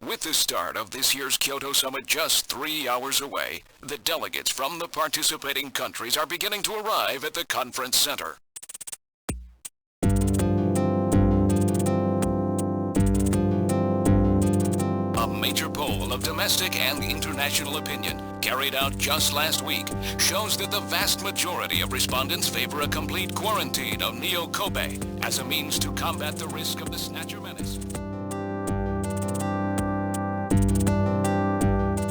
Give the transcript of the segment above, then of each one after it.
With the start of this year's Kyoto Summit just 3 hours away, the delegates from the participating countries are beginning to arrive at the conference center. A major poll of domestic and international opinion, carried out just last week, shows that the vast majority of respondents favor a complete quarantine of Neo Kobe as a means to combat the risk of the Snatcher menace.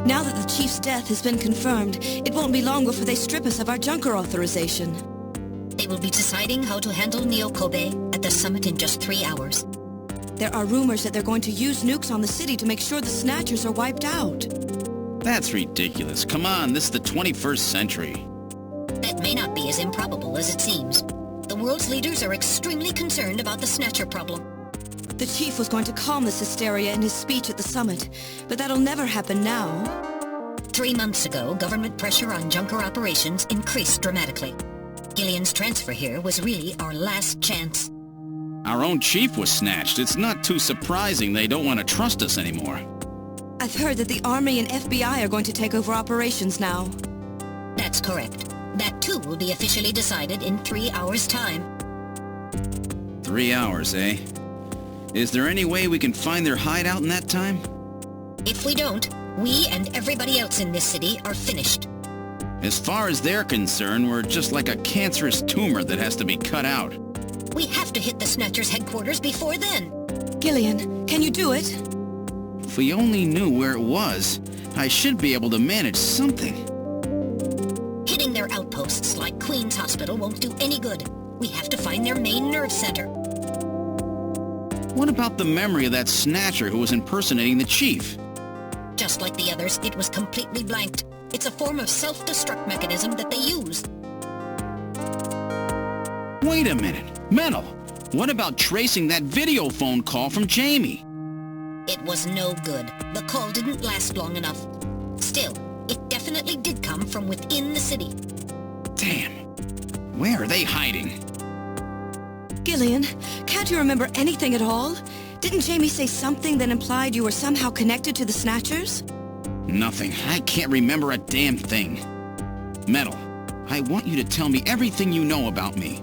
Now that the Chief's death has been confirmed, it won't be long before they strip us of our junker authorization. They will be deciding how to handle Neo Kobe at the summit in just 3 hours. There are rumors that they're going to use nukes on the city to make sure the Snatchers are wiped out. That's ridiculous. Come on, this is the 21st century. That may not be as improbable as it seems. The world's leaders are extremely concerned about the Snatcher problem. The Chief was going to calm this hysteria in his speech at the summit, but that'll never happen now. 3 months ago, government pressure on junker operations increased dramatically. Gillian's transfer here was really our last chance. Our own chief was snatched. It's not too surprising they don't want to trust us anymore. I've heard that the Army and FBI are going to take over operations now. That's correct. That too will be officially decided in 3 hours' time. 3 hours, eh? Is there any way we can find their hideout in that time? If we don't, we and everybody else in this city are finished. As far as they're concerned, we're just like a cancerous tumor that has to be cut out. We have to hit the Snatchers' headquarters before then. Gillian, can you do it? If we only knew where it was, I should be able to manage something. Hitting their outposts like Queen's Hospital won't do any good. We have to find their main nerve center. What about the memory of that Snatcher who was impersonating the chief? Just like the others, it was completely blanked. It's a form of self-destruct mechanism that they use. Wait a minute. Metal, what about tracing that video phone call from Jamie? It was no good. The call didn't last long enough. Still, it definitely did come from within the city. Damn. Where are they hiding? Gillian, can't you remember anything at all? Didn't Jamie say something that implied you were somehow connected to the Snatchers? Nothing. I can't remember a damn thing. Metal, I want you to tell me everything you know about me.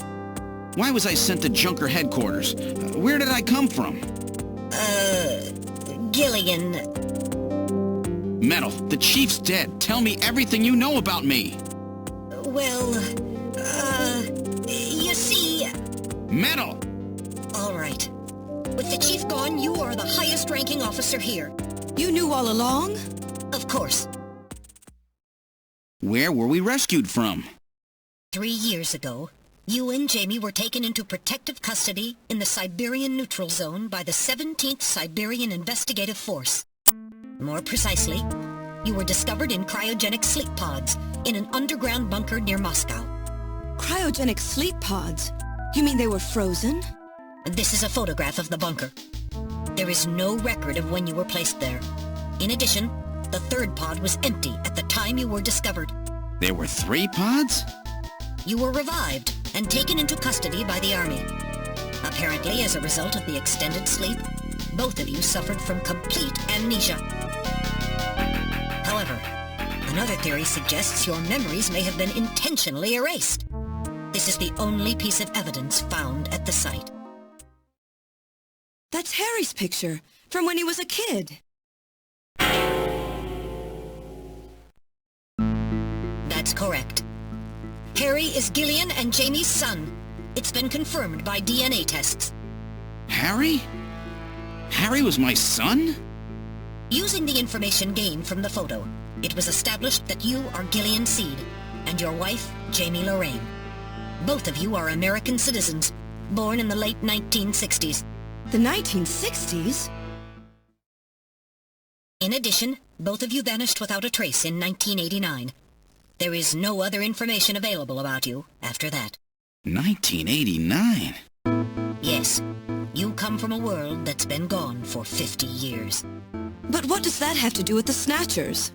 Why was I sent to Junker headquarters? Where did I come from? Gillian... Metal, the chief's dead. Tell me everything you know about me. Well, you see... Metal! All right. With the chief gone, you are the highest-ranking officer here. You knew all along? Of course. Where were we rescued from? 3 years ago, you and Jamie were taken into protective custody in the Siberian Neutral Zone by the 17th Siberian Investigative Force. More precisely, you were discovered in cryogenic sleep pods in an underground bunker near Moscow. Cryogenic sleep pods? You mean they were frozen? This is a photograph of the bunker. There is no record of when you were placed there. In addition, the third pod was empty at the time you were discovered. There were 3 pods? You were revived and taken into custody by the Army. Apparently, as a result of the extended sleep, both of you suffered from complete amnesia. However, another theory suggests your memories may have been intentionally erased. This is the only piece of evidence found at the site. That's Harry's picture, from when he was a kid. That's correct. Harry is Gillian and Jamie's son. It's been confirmed by DNA tests. Harry? Harry was my son? Using the information gained from the photo, it was established that you are Gillian Seed and your wife, Jamie Lorraine. Both of you are American citizens, born in the late 1960s. The 1960s? In addition, both of you vanished without a trace in 1989. There is no other information available about you after that. 1989? Yes. You come from a world that's been gone for 50 years. But what does that have to do with the Snatchers?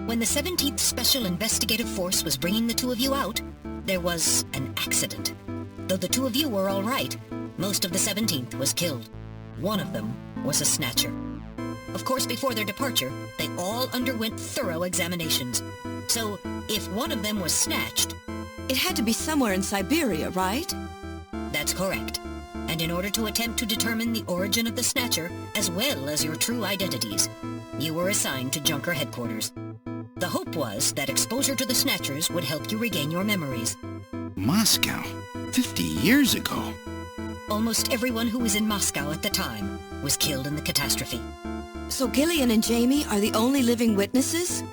When the 17th Special Investigative Force was bringing the two of you out, there was an accident. Though the two of you were all right, most of the 17th was killed. One of them was a Snatcher. Of course, before their departure, they all underwent thorough examinations. So, if one of them was snatched... It had to be somewhere in Siberia, right? That's correct. And in order to attempt to determine the origin of the Snatcher, as well as your true identities, you were assigned to Junker headquarters. The hope was that exposure to the Snatchers would help you regain your memories. Moscow? 50 years ago? Almost everyone who was in Moscow at the time was killed in the catastrophe. So Gillian and Jamie are the only living witnesses?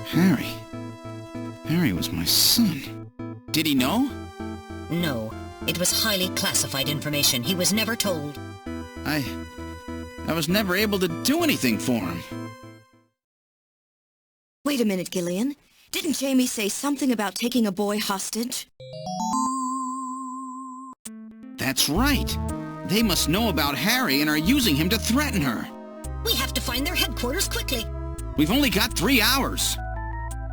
Harry. Harry was my son. Did he know? No. It was highly classified information. He was never told. I was never able to do anything for him. Wait a minute, Gillian. Didn't Jamie say something about taking a boy hostage? That's right. They must know about Harry and are using him to threaten her. We have to find their headquarters quickly. We've only got 3 hours.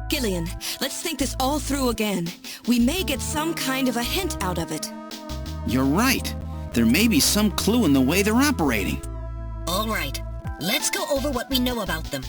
Gillian, let's think this all through again. We may get some kind of a hint out of it. You're right. There may be some clue in the way they're operating. All right. Let's go over what we know about them.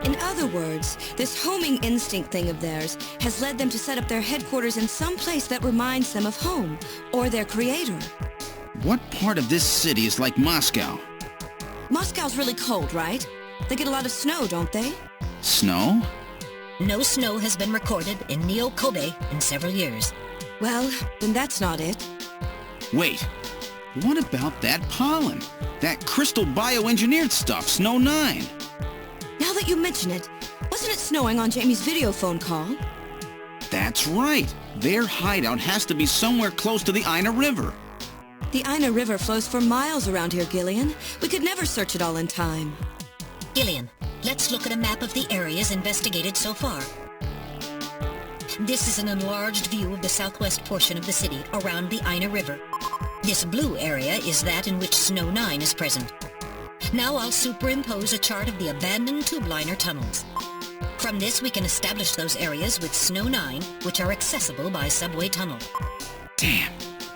In other words, this homing instinct thing of theirs has led them to set up their headquarters in some place that reminds them of home, or their creator. What part of this city is like Moscow? Moscow's really cold, right? They get a lot of snow, don't they? Snow? No snow has been recorded in Neo-Kobe in several years. Well, then that's not it. Wait, what about that pollen? That crystal bioengineered stuff, Snow 9? Now that you mention it, wasn't it snowing on Jamie's video phone call? That's right. Their hideout has to be somewhere close to the Ina River. The Ina River flows for miles around here, Gillian. We could never search it all in time. Gillian, let's look at a map of the areas investigated so far. This is an enlarged view of the southwest portion of the city around the Ina River. This blue area is that in which Snow 9 is present. Now I'll superimpose a chart of the abandoned tube liner tunnels. From this we can establish those areas with Snow 9, which are accessible by subway tunnel. Damn.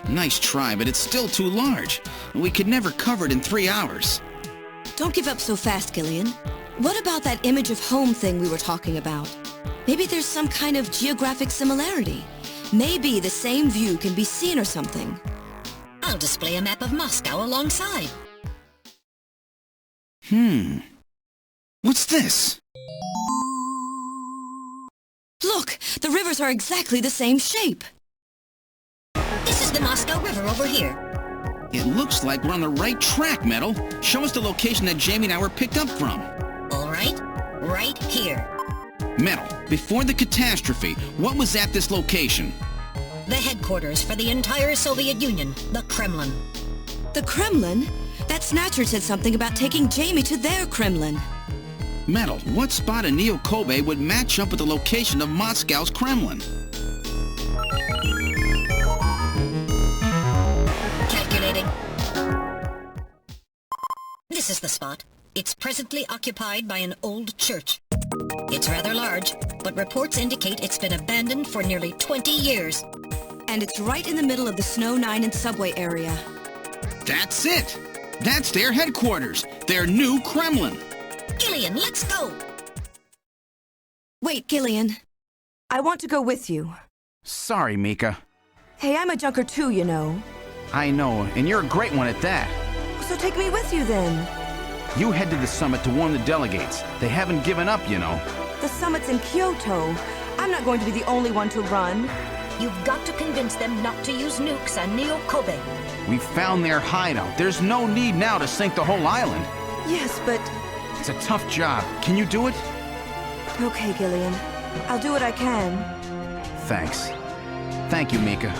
Nice try, but it's still too large. We could never cover it in 3 hours. Don't give up so fast, Gillian. What about that image of home thing we were talking about? Maybe there's some kind of geographic similarity. Maybe the same view can be seen or something. I'll display a map of Moscow alongside. What's this? Look! The rivers are exactly the same shape! This is the Moscow River over here. It looks like we're on the right track, Metal. Show us the location that Jamie and I were picked up from. All right, right here. Metal, before the catastrophe, what was at this location? The headquarters for the entire Soviet Union, the Kremlin. The Kremlin? That Snatcher said something about taking Jamie to their Kremlin. Metal, what spot in Neo-Kobe would match up with the location of Moscow's Kremlin? Calculating. This is the spot. It's presently occupied by an old church. It's rather large, but reports indicate it's been abandoned for nearly 20 years. And it's right in the middle of the Snow 9 and subway area. That's it! That's their headquarters! Their new Kremlin! Gillian, let's go! Wait, Gillian. I want to go with you. Sorry, Mika. Hey, I'm a junker too, you know. I know, and you're a great one at that. So take me with you then. You head to the summit to warn the delegates. They haven't given up, you know. The summit's in Kyoto. I'm not going to be the only one to run. You've got to convince them not to use nukes on Neo-Kobe. We found their hideout. There's no need now to sink the whole island. Yes, but... It's a tough job. Can you do it? Okay, Gillian. I'll do what I can. Thanks. Thank you, Mika.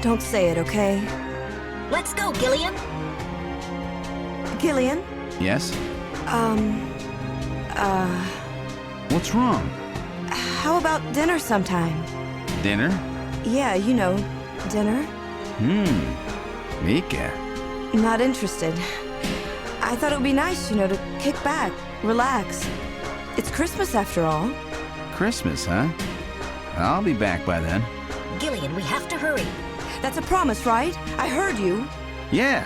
Don't say it, okay? Let's go, Gillian! Gillian? Yes? What's wrong? How about dinner sometime? Dinner? Yeah, you know, dinner. Mika. Not interested. I thought it would be nice, you know, to kick back, relax. It's Christmas after all. Christmas, huh? I'll be back by then. Gillian, we have to hurry. That's a promise, right? I heard you. Yeah,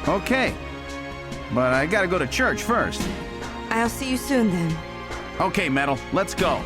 okay. But I gotta go to church first. I'll see you soon then. Okay, Metal, let's go.